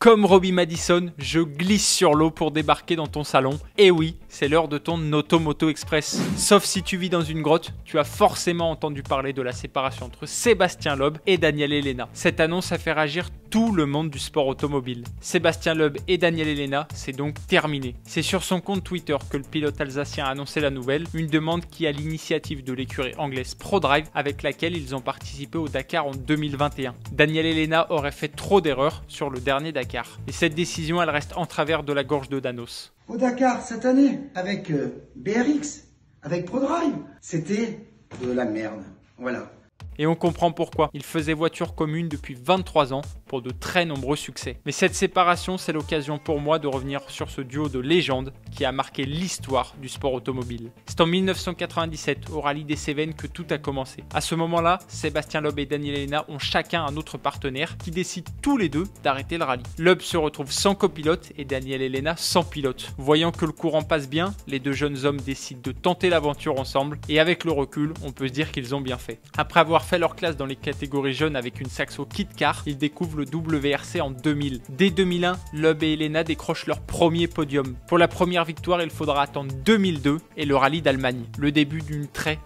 Comme Robbie Madison, je glisse sur l'eau pour débarquer dans ton salon. Et oui, c'est l'heure de ton Automoto Express. Sauf si tu vis dans une grotte, tu as forcément entendu parler de la séparation entre Sébastien Loeb et Daniel Elena. Cette annonce a fait réagir tout le monde du sport automobile. Sébastien Loeb et Daniel Elena, c'est donc terminé. C'est sur son compte Twitter que le pilote alsacien a annoncé la nouvelle, une demande qui est à l'initiative de l'écurie anglaise ProDrive avec laquelle ils ont participé au Dakar en 2021. Daniel Elena aurait fait trop d'erreurs sur le dernier Dakar. Et cette décision, elle reste en travers de la gorge de Danos. Au Dakar cette année, avec BRX, avec ProDrive, c'était de la merde. Voilà. Et on comprend pourquoi. Il faisait voiture commune depuis 23 ans pour de très nombreux succès. Mais cette séparation, c'est l'occasion pour moi de revenir sur ce duo de légendes qui a marqué l'histoire du sport automobile. C'est en 1997, au rallye des Cévennes, que tout a commencé. À ce moment-là, Sébastien Loeb et Daniel Elena ont chacun un autre partenaire qui décide tous les deux d'arrêter le rallye. Loeb se retrouve sans copilote et Daniel Elena sans pilote. Voyant que le courant passe bien, les deux jeunes hommes décident de tenter l'aventure ensemble et avec le recul, on peut se dire qu'ils ont bien fait. Après avoir fait leur classe dans les catégories jeunes avec une Saxo Kit Car, ils découvrent le WRC en 2000. Dès 2001, Loeb et Elena décrochent leur premier podium. Pour la première victoire, il faudra attendre 2002 et le rallye d'Allemagne, le début d'une très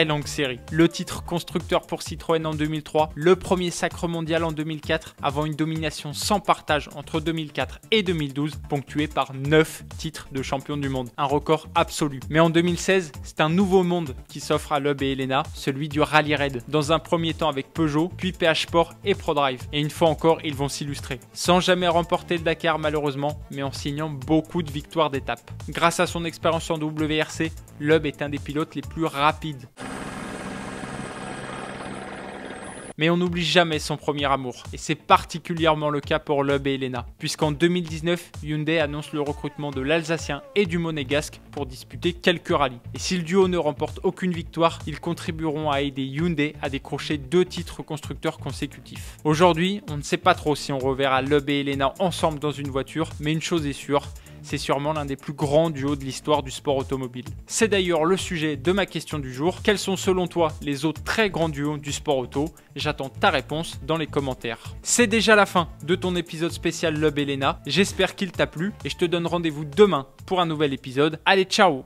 longue série. Le titre constructeur pour Citroën en 2003, le premier sacre mondial en 2004, avant une domination sans partage entre 2004 et 2012, ponctuée par 9 titres de champion du monde. Un record absolu. Mais en 2016, c'est un nouveau monde qui s'offre à Loeb et Elena, celui du rallye raid. Dans un premier temps avec Peugeot, puis PH Sport et ProDrive. Et une fois encore, ils vont s'illustrer. Sans jamais remporter le Dakar malheureusement, mais en signant beaucoup de victoires d'étape. Grâce à son expérience en WRC, Loeb est un des pilotes les plus rapides. Mais on n'oublie jamais son premier amour, et c'est particulièrement le cas pour Loeb et Elena, puisqu'en 2019, Hyundai annonce le recrutement de l'Alsacien et du Monégasque pour disputer quelques rallyes. Et si le duo ne remporte aucune victoire, ils contribueront à aider Hyundai à décrocher 2 titres constructeurs consécutifs. Aujourd'hui, on ne sait pas trop si on reverra Loeb et Elena ensemble dans une voiture, mais une chose est sûre, c'est sûrement l'un des plus grands duos de l'histoire du sport automobile. C'est d'ailleurs le sujet de ma question du jour. Quels sont selon toi les autres très grands duos du sport auto? J'attends ta réponse dans les commentaires. C'est déjà la fin de ton épisode spécial Loeb et Elena. J'espère qu'il t'a plu et je te donne rendez-vous demain pour un nouvel épisode. Allez, ciao!